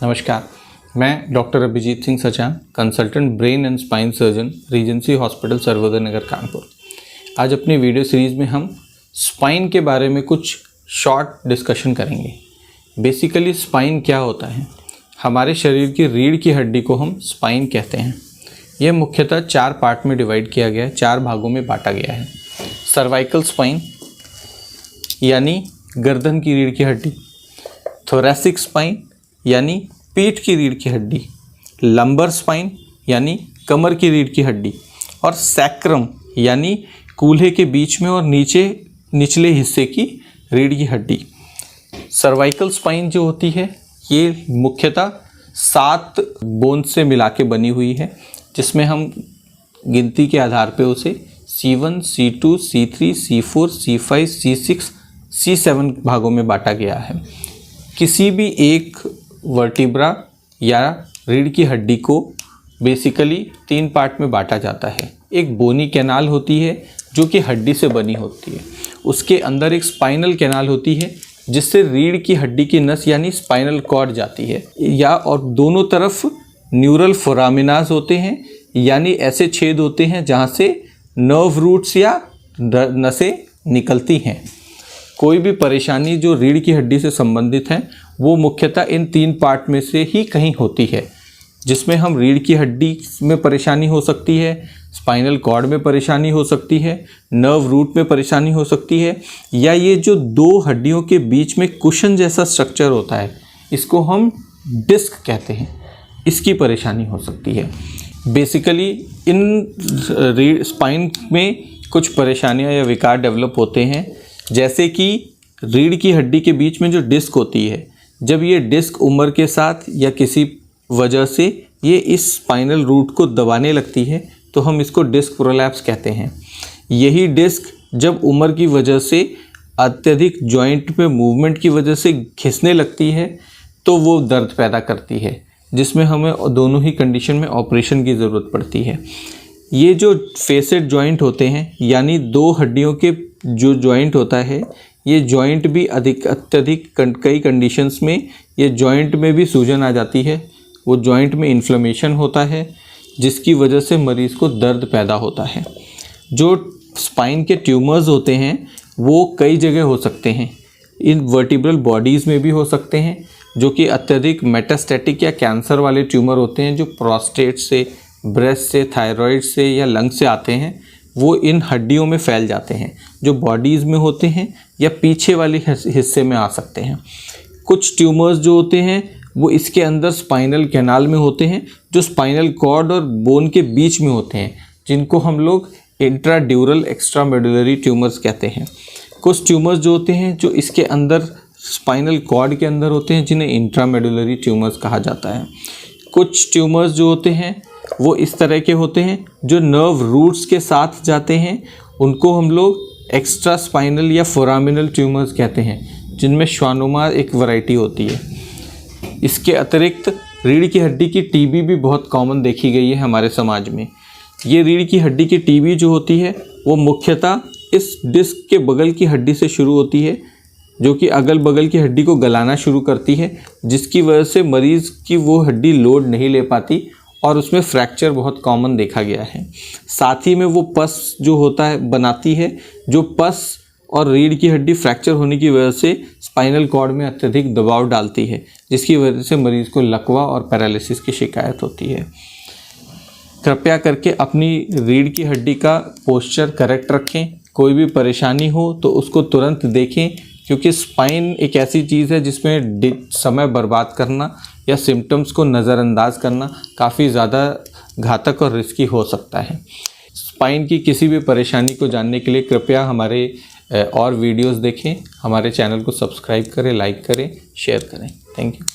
नमस्कार, मैं doctor Abhijeet Singh Sachan, consultant brain and spine surgeon, Regency hospital Sarvodaya Nagar Kanpur. आज अपनी वीडियो सीरीज़ में हम स्पाइन के बारे में कुछ शॉर्ट डिस्कशन करेंगे। बेसिकली स्पाइन क्या होता है? हमारे शरीर की रीढ़ की हड्डी को हम स्पाइन कहते हैं। यह मुख्यतः 4 पार्ट में डिवाइड किया गया है, 4 भागों में बांटा गया है। सर्वाइकल स्पाइन यानी गर्दन की रीढ़ की हड्डी, थोरैसिक स्पाइन यानी पीठ की रीढ़ की हड्डी, लंबर स्पाइन यानी कमर की रीढ़ की हड्डी और सैक्रम यानी कूल्हे के बीच में और निचले हिस्से की रीढ़ की हड्डी। सर्वाइकल स्पाइन जो होती है ये मुख्यतः 7 बोन्स से मिला के बनी हुई है, जिसमें हम गिनती के आधार पे उसे C1, C2, C3, C4, C5, C6, C7 भागों में बांटा गया है। किसी भी एक वर्टिब्रा या रीढ़ की हड्डी को बेसिकली 3 पार्ट में बांटा जाता है। एक बोनी कैनाल होती है जो कि हड्डी से बनी होती है, उसके अंदर एक स्पाइनल कैनाल होती है जिससे रीढ़ की हड्डी की नस यानी स्पाइनल कॉर्ड जाती है, और दोनों तरफ न्यूरल फोरामिनाज होते हैं यानी ऐसे छेद होते हैं जहाँ से नर्व रूट्स या नसें निकलती हैं। कोई भी परेशानी जो रीढ़ की हड्डी से संबंधित है वो मुख्यतः इन 3 पार्ट में से ही कहीं होती है, जिसमें हम रीढ़ की हड्डी में परेशानी हो सकती है, स्पाइनल कॉर्ड में परेशानी हो सकती है, नर्व रूट में परेशानी हो सकती है, या ये जो 2 हड्डियों के बीच में कुशन जैसा स्ट्रक्चर होता है इसको हम डिस्क कहते हैं, इसकी परेशानी हो सकती है। बेसिकली इन स्पाइन में कुछ परेशानियां या विकार डेवलप होते हैं, जैसे कि रीढ़ की हड्डी के बीच में जो डिस्क होती है, जब ये डिस्क उम्र के साथ या किसी वजह से ये इस स्पाइनल रूट को दबाने लगती है तो हम इसको डिस्क प्रोलैप्स कहते हैं। यही डिस्क जब उम्र की वजह से अत्यधिक जॉइंट में मूवमेंट की वजह से घिसने लगती है तो वो दर्द पैदा करती है, जिसमें हमें दोनों ही कंडीशन में ऑपरेशन की ज़रूरत पड़ती है। ये जो फेसेट जॉइंट होते हैं यानी 2 हड्डियों के जो जॉइंट होता है, ये जॉइंट भी अत्यधिक कई कंडीशंस में ये जॉइंट में भी सूजन आ जाती है, वो जॉइंट में इन्फ्लेमेशन होता है जिसकी वजह से मरीज़ को दर्द पैदा होता है। जो स्पाइन के ट्यूमर्स होते हैं वो कई जगह हो सकते हैं, इन वर्टिब्रल बॉडीज़ में भी हो सकते हैं, जो कि अत्यधिक मेटास्टैटिक या कैंसर वाले ट्यूमर होते हैं जो प्रोस्टेट से, ब्रेस्ट से, थायराइड से या लंग से आते हैं, वो इन हड्डियों में फैल जाते हैं जो बॉडीज़ में होते हैं या पीछे वाले हिस्से में आ सकते हैं। कुछ ट्यूमर्स जो होते हैं वो इसके अंदर स्पाइनल कैनाल में होते हैं जो स्पाइनल कॉर्ड और बोन के बीच में होते हैं, जिनको हम लोग इंट्राड्यूरल एक्स्ट्रामेडुलरी ट्यूमर्स कहते हैं। कुछ ट्यूमर्स जो होते हैं जो इसके अंदर स्पाइनल कॉर्ड के अंदर होते हैं जिन्हें इंट्रामेडुलरी ट्यूमर्स कहा जाता है। कुछ ट्यूमर्स जो होते हैं वो इस तरह के होते हैं जो नर्व रूट्स के साथ जाते हैं, उनको हम लोग एक्स्ट्रा स्पाइनल या फोरामिनल ट्यूमर्स कहते हैं, जिनमें श्वानोमा एक वैरायटी होती है। इसके अतिरिक्त रीढ़ की हड्डी की टीबी भी बहुत कॉमन देखी गई है हमारे समाज में। ये रीढ़ की हड्डी की टीबी जो होती है वो मुख्यतः इस डिस्क के बगल की हड्डी से शुरू होती है, जो कि अगल बगल की हड्डी को गलाना शुरू करती है, जिसकी वजह से मरीज़ की वो हड्डी लोड नहीं ले पाती और उसमें फ्रैक्चर बहुत कॉमन देखा गया है। साथ ही में वो पस जो होता है बनाती है, जो पस और रीढ़ की हड्डी फ्रैक्चर होने की वजह से स्पाइनल कॉर्ड में अत्यधिक दबाव डालती है, जिसकी वजह से मरीज़ को लकवा और पैरालिसिस की शिकायत होती है। कृपया करके अपनी रीढ़ की हड्डी का पोस्चर करेक्ट रखें। कोई भी परेशानी हो तो उसको तुरंत देखें, क्योंकि स्पाइन एक ऐसी चीज़ है जिसमें समय बर्बाद करना या सिम्टम्स को नज़रअंदाज करना काफ़ी ज़्यादा घातक और रिस्की हो सकता है। स्पाइन की किसी भी परेशानी को जानने के लिए कृपया हमारे और वीडियोस देखें, हमारे चैनल को सब्सक्राइब करें, लाइक करें, शेयर करें। Thank you.